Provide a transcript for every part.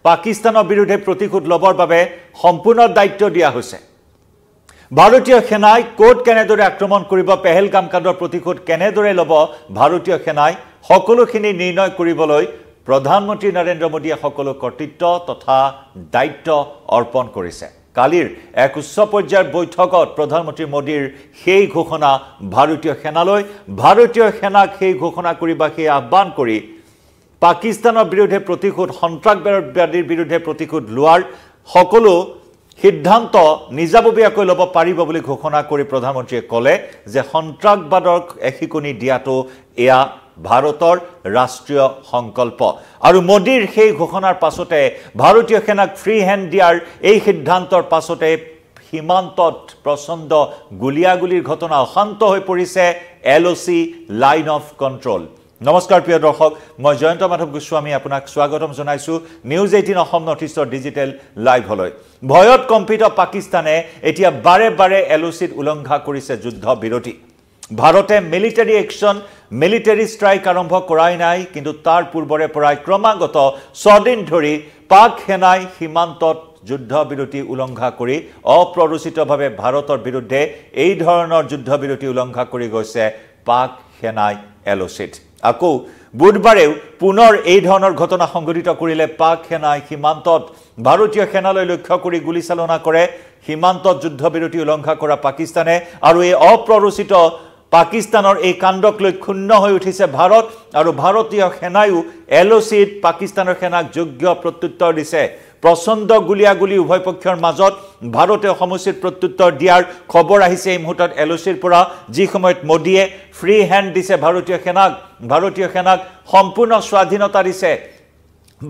পাকিস্তানৰ বিৰুদ্ধে প্ৰতিশোধ লবৰ বাবে সম্পূৰ্ণ দায়িত্ব দিয়া হৈছে ভাৰতীয় সেনাই কোট কেনেদৰে আক্ৰমণ কৰিব পেহেলগাম কাণ্ডৰ প্ৰতিশোধ কেনেদৰে লব ভাৰতীয় সেনাই সকলোখিনি নিৰ্ণয় কৰিবলৈ প্ৰধানমন্ত্ৰী নৰেন্দ্ৰ মোদীয়ে সকলো কৰ্তৃত্ব তথা দায়িত্ব অৰ্পণ কৰিছে কালিৰ এক উচ্চ পৰ্যায়ৰ বৈঠকত প্ৰধানমন্ত্ৰী মোদীৰ সেই ঘোষণা ভাৰতীয় সেনালৈ ভাৰতীয় সেনাক সেই ঘোষণা কৰিবা সেই আহ্বান কৰি পাকিস্তানৰ বিৰুদ্ধে প্ৰতিশোধ সন্ত্ৰাসবাদীৰ বিৰুদ্ধে প্ৰতিশোধ লোৱাৰ সকলো সিদ্ধান্ত নিজাববীয়াকৈ ল'ব পাৰিব বুলি ঘোষণা কৰি প্ৰধানমন্ত্ৰীয়ে ক'লে যে সন্ত্ৰাসবাদক এখিকনি দিয়াটো এয়া ভাৰতৰ ৰাষ্ট্ৰীয় সংকল্প আৰু মোদীৰ সেই ঘোষণাৰ পাছতে ভাৰতীয় সেনাক ফ্ৰী হেণ্ড দিয়াৰ এই সিদ্ধান্তৰ পাছতে সীমান্তত প্ৰচণ্ড গুলিয়াগুলিৰ ঘটনা অশান্ত হৈ পৰিছে LOC লাইন অফ কণ্ট্ৰল নমস্কাৰ প্ৰিয় দৰ্শক মই জয়ন্ত মাধৱ গোস্বামী আপোনাক স্বাগতম জনাইছো নিউজ 18 অসম নৰ্থ ইষ্টৰ ডিজিটেল লাইভলৈ ভয়ত কম্পিত পাকিস্তানে এতিয়া বাৰে বাৰে LOCত উলংঘা কৰিছে যুদ্ধ বিৰতি ভাৰতে মিলিটাৰী একশন মিলিটাৰী ষ্ট্ৰাইক আৰম্ভ কৰাই নাই কিন্তু তাৰ পূৰ্বৰে পৰাই ক্ৰমাগত 6 দিন ধৰি পাক সেনাই সীমান্তত যুদ্ধ বিৰতি উলংঘা কৰি অপ্ৰৰোচিতভাৱে ভাৰতৰ বিৰুদ্ধে এই ধৰণৰ যুদ্ধ বিৰতি উলংঘা কৰি গৈছে পাক সেনাই LOCত আকৌ বুধবাৰেও পুনৰ এই ধৰণৰ ঘটনা সংঘটিত কৰিলে পাক সেনাই সীমান্তত ভাৰতীয় সেনালৈ লক্ষ্য কৰি গুলীচালনা কৰে সীমান্তত যুদ্ধ বিৰতি উলংঘা কৰা পাকিস্তানে আৰু এই অপ্ৰৰোচিত পাকিস্তানৰ এই কাণ্ডক লৈ ক্ষুণ্ণ হৈ উঠিছে ভাৰত আৰু ভাৰতীয় সেনায়ো LOCত পাকিস্তানৰ সেনাক যোগ্য প্ৰত্যুত্তৰ দিছে প্ৰচণ্ড গুলিয়াগুলি উভয় পক্ষৰ মাজত ভাৰতে সমুচিত প্ৰত্যুত্তৰ দিয়াৰ খবৰ আহিছে এই মুহূৰ্তত LOCৰ পৰা যি সময়ত মোদীয়ে ফ্ৰী হেণ্ড দিছে ভাৰতীয় সেনাক সম্পূৰ্ণ স্বাধীনতা দিছে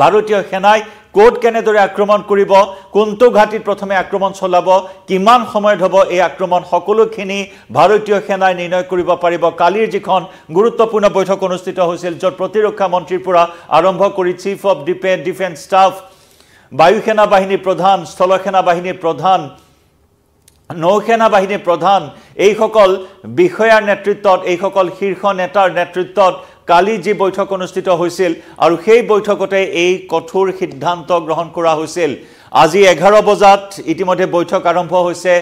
ভাৰতীয় সেনাই কোট কেনেদৰে আক্ৰমণ কৰিব কোনটো ঘাটিত প্ৰথমে আক্ৰমণ চলাব কিমান সময়ত হ'ব এই আক্ৰমণ সকলোখিনি ভাৰতীয় সেনাই নিৰ্ণয় কৰিব পাৰিব কালিৰ যিখন গুৰুত্বপূৰ্ণ বৈঠক অনুষ্ঠিত হৈছিল য'ত প্ৰতিৰক্ষা মন্ত্ৰীৰ পৰা আৰম্ভ কৰি চিফ অফ ডিফেন্স ষ্টাফ বায়ু সেনা বাহিনীৰ প্ৰধান স্থল সেনা বাহিনীৰ প্ৰধান নৌসেনা বাহিনীৰ প্ৰধান এইসকল বিষয়াৰ নেতৃত্বত এইসকল শীৰ্ষ নেতাৰ নেতৃত্বত কালি যি বৈঠক অনুষ্ঠিত হৈছিল আৰু সেই বৈঠকতে এই কঠোৰ সিদ্ধান্ত গ্ৰহণ কৰা হৈছিল আজি 11 বজাত ইতিমধ্যে বৈঠক আৰম্ভ হৈছে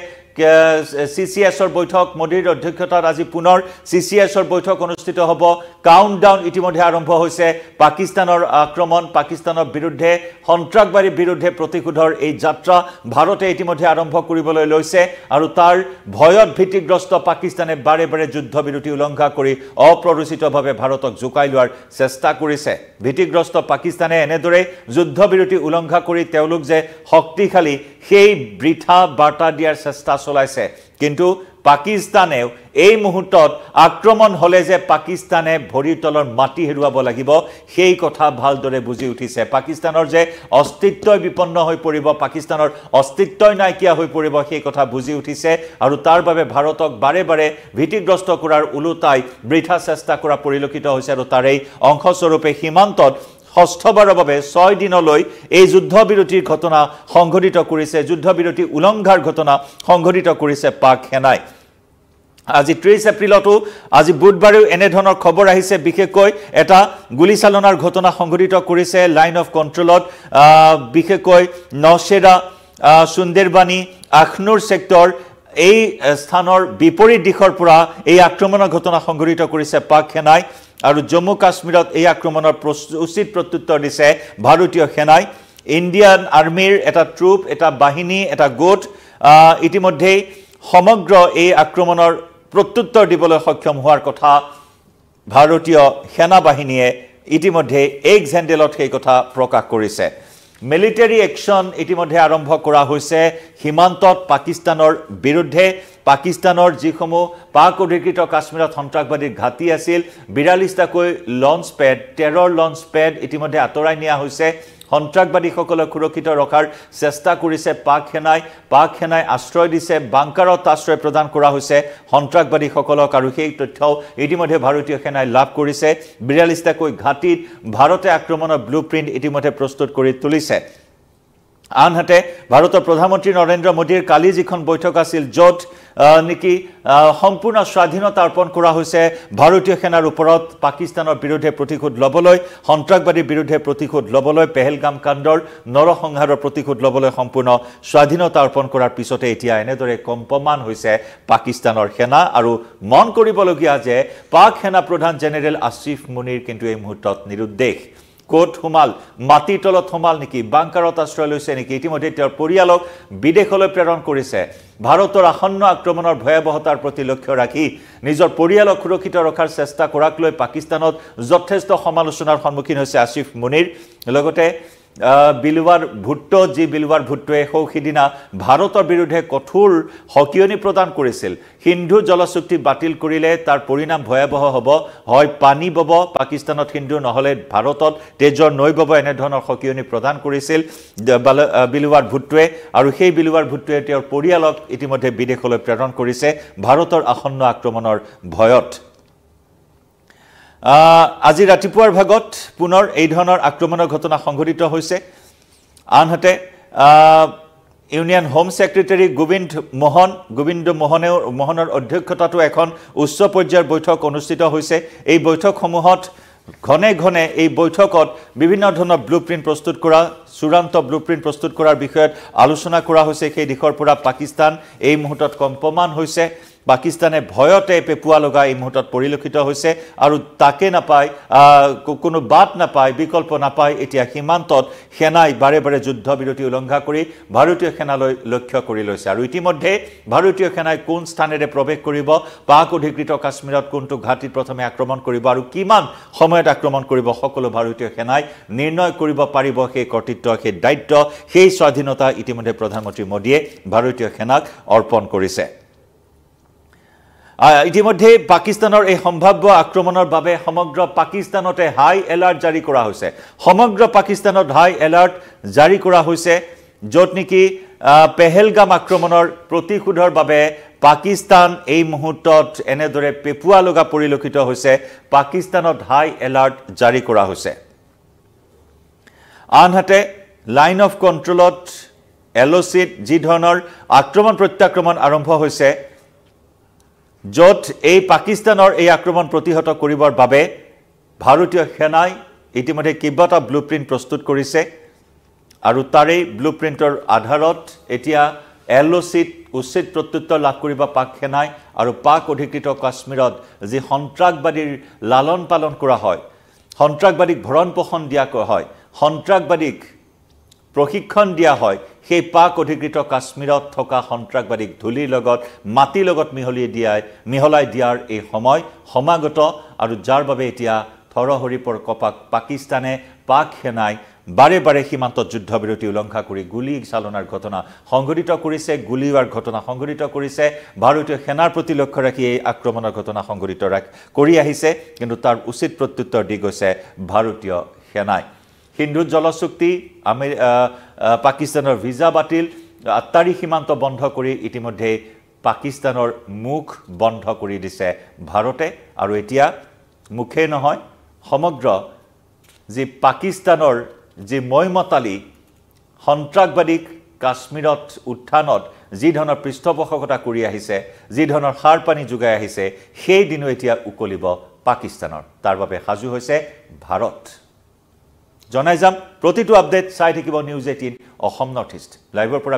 CCSৰ বৈঠক মোদীৰ অধ্যক্ষতাত আজি পুনৰ CCSৰ বৈঠক অনুষ্ঠিত হ'ব কাউণ্টডাউন ইতিমধ্যে আৰম্ভ হৈছে পাকিস্তানৰ আক্ৰমণ পাকিস্তানৰ বিৰুদ্ধে সন্ত্ৰাসবাদীৰ বিৰুদ্ধে প্ৰতিশোধৰ এই যাত্ৰা ভাৰতে ইতিমধ্যে আৰম্ভ কৰিবলৈ লৈছে আৰু তাৰ ভয়ত ভীতিগ্ৰস্ত পাকিস্তানে বাৰে বাৰে যুদ্ধ বিৰতি উলংঘা কৰি অপ্ৰৰোচিতভাৱে ভাৰতক জোকাই লোৱাৰ চেষ্টা কৰিছে ভীতিগ্ৰস্ত পাকিস্তানে এনেদৰে যুদ্ধ বিৰতি উলংঘা কৰি তেওঁলোক যে শক্তিশালী সেই বৃথা বাৰ্তা দিয়াৰ চেষ্টা চলাইছে কিন্তু পাকিস্তানেও এই মুহূৰ্তত আক্ৰমণ হলে যে পাকিস্তানে ভৰিৰ তলৰ মাটি হেৰুৱাব লাগিব সেই কথা ভালদৰে বুজি উঠিছে পাকিস্তানৰ যে অস্তিত্বই বিপন্ন হৈ পৰিব পাকিস্তানৰ অস্তিত্বই নাইকিয়া হৈ পৰিব সেই কথা বুজি উঠিছে আৰু তাৰ বাবে ভাৰতক বাৰে বাৰে ভীতিগ্ৰস্ত কৰাৰ উলুটাই বৃথা চেষ্টা কৰা পৰিলক্ষিত হৈছে আৰু তাৰেই অংশস্বৰূপে সীমান্তত ষষ্ঠবাৰৰ বাবে 6 দিনলৈ এই যুদ্ধ বিৰতিৰ ঘটনা সংঘটিত কৰিছে যুদ্ধ বিৰতি উলংঘাৰ ঘটনা সংঘটিত কৰিছে পাক সেনাই আজি 30 এপ্ৰিলতো আজি বুধবাৰেও এনে ধৰণৰ খবৰ আহিছে বিশেষকৈ এটা গুলীচালনাৰ ঘটনা সংঘটিত কৰিছে লাইন অফ কণ্ট্ৰলত বিশেষকৈ নওশেৰা সুন্দৰবানী আখনুৰ সেক্টৰ এই স্থানৰ বিপৰীত দিশৰ পৰা এই আক্ৰমণৰ ঘটনা সংঘটিত কৰিছে পাক সেনাই আৰু জম্মু কাশ্মীৰত এই আক্ৰমণৰ উচিত প্ৰত্যুত্তৰ দিছে ভাৰতীয় সেনাই ইণ্ডিয়ান আৰ্মিৰ এটা ট্ৰুপ এটা বাহিনী এটা গোট ইতিমধ্যে সমগ্ৰ এই আক্ৰমণৰ প্ৰত্যুত্তৰ দিবলৈ সক্ষম হোৱাৰ কথা ভাৰতীয় সেনা বাহিনীয়ে ইতিমধ্যে এক্স হেণ্ডেলত সেই কথা প্ৰকাশ কৰিছে মিলিটাৰী একশন ইতিমধ্যে আৰম্ভ কৰা হৈছে সীমান্তত পাকিস্তানৰ বিৰুদ্ধে পাকিস্তানৰ যিসমূহ পাক অধিকৃত কাশ্মীৰত সন্ত্ৰাসবাদীৰ ঘাটি আছিল 42টাকৈ launch pad terror launch pad ইতিমধ্যে আঁতৰাই নিয়া হৈছে সন্ত্ৰাসবাদীসকলক সুৰক্ষিত ৰখাৰ চেষ্টা কৰিছে পাক সেনাই আশ্ৰয় দিছে বাংকাৰত আশ্ৰয় প্ৰদান কৰা হৈছে সন্ত্ৰাসবাদীসকলক আৰু সেই তথ্য ইতিমধ্যে ভাৰতীয় সেনাই লাভ কৰিছে 42টাকৈ ঘাটিত ভাৰতে আক্ৰমণৰ ব্লুপ্ৰিণ্ট ইতিমধ্যে প্ৰস্তুত কৰি তুলিছে আনহাতে ভাৰতৰ প্ৰধানমন্ত্ৰী নৰেন্দ্ৰ মোদীৰ কালি যিখন বৈঠক আছিল য'ত নেকি সম্পূৰ্ণ স্বাধীনতা অৰ্পণ কৰা হৈছে ভাৰতীয় সেনাৰ ওপৰত পাকিস্তানৰ বিৰুদ্ধে প্ৰতিশোধ ল'বলৈ সন্ত্ৰাসবাদীৰ বিৰুদ্ধে প্ৰতিশোধ ল'বলৈ পেহেলগাম কাণ্ডৰ নৰসংহাৰৰ প্ৰতিশোধ ল'বলৈ সম্পূৰ্ণ স্বাধীনতা অৰ্পণ কৰাৰ পিছতে এতিয়া এনেদৰে কম্পমান হৈছে পাকিস্তানৰ সেনা আৰু মন কৰিবলগীয়া যে পাক সেনা প্ৰধান জেনেৰেল আসিফ মুনিৰ কিন্তু এই মুহূৰ্তত নিৰুদ্দেশ কোট সোমাল মাটিৰ তলত সোমাল নেকি বাংকাৰত আশ্ৰয় লৈছে নেকি ইতিমধ্যে তেওঁৰ পৰিয়ালক বিদেশলৈ প্ৰেৰণ কৰিছে ভাৰতৰ আসন্ন আক্ৰমণৰ ভয়াৱহতাৰ প্ৰতি লক্ষ্য ৰাখি নিজৰ পৰিয়ালক সুৰক্ষিত ৰখাৰ চেষ্টা কৰাক লৈ পাকিস্তানত যথেষ্ট সমালোচনাৰ সন্মুখীন হৈছে আসিফ মুনিৰ লগতে বিলৱাৰ ভুট্টো যি বিলৱাৰ ভুট্টোৱে সৌখিদিনা ভাৰতৰ বিৰুদ্ধে কঠোৰ হকিয়নি প্ৰদান কৰিছিল সিন্ধু জলচুক্তি বাতিল কৰিলে তাৰ পৰিণাম ভয়াৱহ হ'ব হয় পানী বব পাকিস্তানত সিন্ধু নহলে ভাৰতত তেজৰ নৈ বব এনে ধৰণৰ হকিয়নি প্ৰদান কৰিছিল বিলৱাৰ ভুট্টোৱে আৰু সেই বিলৱাৰ ভুট্টোৱে তেওঁৰ পৰিয়ালক ইতিমধ্যে বিদেশলৈ প্ৰেৰণ কৰিছে ভাৰতৰ আসন্ন আক্ৰমণৰ ভয়ত আজি ৰাতিপুৱাৰ ভাগত পুনৰ এই ধৰণৰ আক্ৰমণৰ ঘটনা সংঘটিত হৈছে আনহাতে ইউনিয়ন হোম সেক্ৰেটাৰী গোবিন্দ মোহনৰ অধ্যক্ষতাটো এখন উচ্চ পৰ্যায়ৰ বৈঠক অনুষ্ঠিত হৈছে এই বৈঠকসমূহত ঘনে ঘনে এই বৈঠকত বিভিন্ন ধৰণৰ ব্লুপ্ৰিন্ট প্ৰস্তুত কৰা চূড়ান্ত ব্লুপ্ৰিন্ট প্ৰস্তুত কৰাৰ বিষয়ত আলোচনা কৰা হৈছে সেই দিশৰ পৰা পাকিস্তান এই মুহূৰ্তত কম্পমান হৈছে পাকিস্তানে ভয়তে পেপুৱা লগা এই মুহূৰ্তত পৰিলক্ষিত হৈছে আৰু তাকে নাপায় কোনো বাট নাপায় বিকল্প নাপায় এতিয়া সীমান্তত সেনাই বাৰে বাৰে যুদ্ধ বিৰতি উলংঘা কৰি ভাৰতীয় সেনালৈ লক্ষ্য কৰি লৈছে আৰু ইতিমধ্যে ভাৰতীয় সেনাই কোন স্থানেৰে প্ৰৱেশ কৰিব পাক অধিকৃত কাশ্মীৰত কোনটো ঘাটিত প্ৰথমে আক্ৰমণ কৰিব আৰু কিমান সময়ত আক্ৰমণ কৰিব সকলো ভাৰতীয় সেনাই নিৰ্ণয় কৰিব পাৰিব সেই কৰ্তৃত্ব সেই দায়িত্ব সেই স্বাধীনতা ইতিমধ্যে প্ৰধানমন্ত্ৰী মোদীয়ে ভাৰতীয় সেনাক অৰ্পণ কৰিছে ইতিমধ্যে পাকিস্তানৰ এই সম্ভাৱ্য আক্ৰমণৰ বাবে সমগ্ৰ পাকিস্তানতে হাই এলাৰ্ট জাৰি কৰা হৈছে সমগ্ৰ পাকিস্তানত হাই এলাৰ্ট জাৰি কৰা হৈছে য'ত নেকি পেহেলগাম আক্ৰমণৰ প্ৰতিশোধৰ বাবে পাকিস্তান এই মুহূৰ্তত এনেদৰে পেপুৱা লগা পৰিলক্ষিত হৈছে পাকিস্তানত হাই এলাৰ্ট জাৰি কৰা হৈছে আনহাতে লাইন অফ কণ্ট্ৰলত এলঅচিত যি ধৰণৰ আক্ৰমণ প্ৰত্যাক্ৰমণ আৰম্ভ হৈছে য'ত এই পাকিস্তানৰ এই আক্ৰমণ প্ৰতিহত কৰিবৰ বাবে ভাৰতীয় সেনাই ইতিমধ্যে কেইবাটা ব্লুপ্ৰিন্ট প্ৰস্তুত কৰিছে আৰু তাৰে ব্লুপ্ৰিন্টৰ আধাৰত এতিয়া এলঅচিত উচিত প্ৰত্যুত্তৰ লাভ কৰিব পাক সেনাই আৰু পাক অধিকৃত কাশ্মীৰত যি সন্ত্ৰাসবাদীৰ লালন পালন কৰা হয় সন্ত্ৰাসবাদীক ভৰণ পোষণ দিয়া হয় সন্ত্ৰাসবাদীক প্ৰশিক্ষণ দিয়া হয় সেই পাক অধিকৃত কাশ্মীৰত থকা সন্ত্ৰাসবাদীক ধুলিৰ লগত মাটিৰ লগত মিহলাই দিয়াৰ এই সময় সমাগত আৰু যাৰ বাবে এতিয়া থৰহৰিপৰ কপাক পাকিস্তানে পাক সেনাই বাৰে বাৰে সীমান্তত যুদ্ধবিৰতি উলংঘা কৰি গুলী চালনাৰ ঘটনা সংঘটিত কৰিছে গুলীৱাৰ ঘটনা সংঘটিত কৰিছে ভাৰতীয় সেনাৰ প্ৰতি লক্ষ্য ৰাখি এই আক্ৰমণৰ ঘটনা সংঘটিত কৰি আহিছে কিন্তু তাৰ উচিত প্ৰত্যুত্তৰ দি গৈছে ভাৰতীয় সেনাই সিন্ধু জলচুক্তি পাকিস্তানৰ ভিজা বাতিল আত্তাৰী সীমান্ত বন্ধ কৰি ইতিমধ্যে পাকিস্তানৰ মুখ বন্ধ কৰি দিছে ভাৰতে আৰু এতিয়া মুখে নহয় সমগ্ৰ যি পাকিস্তানৰ যি মৈমতালি সন্ত্ৰাসবাদীক কাশ্মীৰত উত্থানত যি ধৰণৰ পৃষ্ঠপোষকতা কৰি আহিছে যি ধৰণৰ সাৰ পানী যোগাই আহিছে সেই দিনো এতিয়া উকলিব পাকিস্তানৰ তাৰ বাবে সাজু হৈছে ভাৰত জনাই যাম প্ৰতিটো আপডেট চাই থাকিব নিউজ 18 অসম নৰ্থ ইষ্ট লাইভৰ পৰা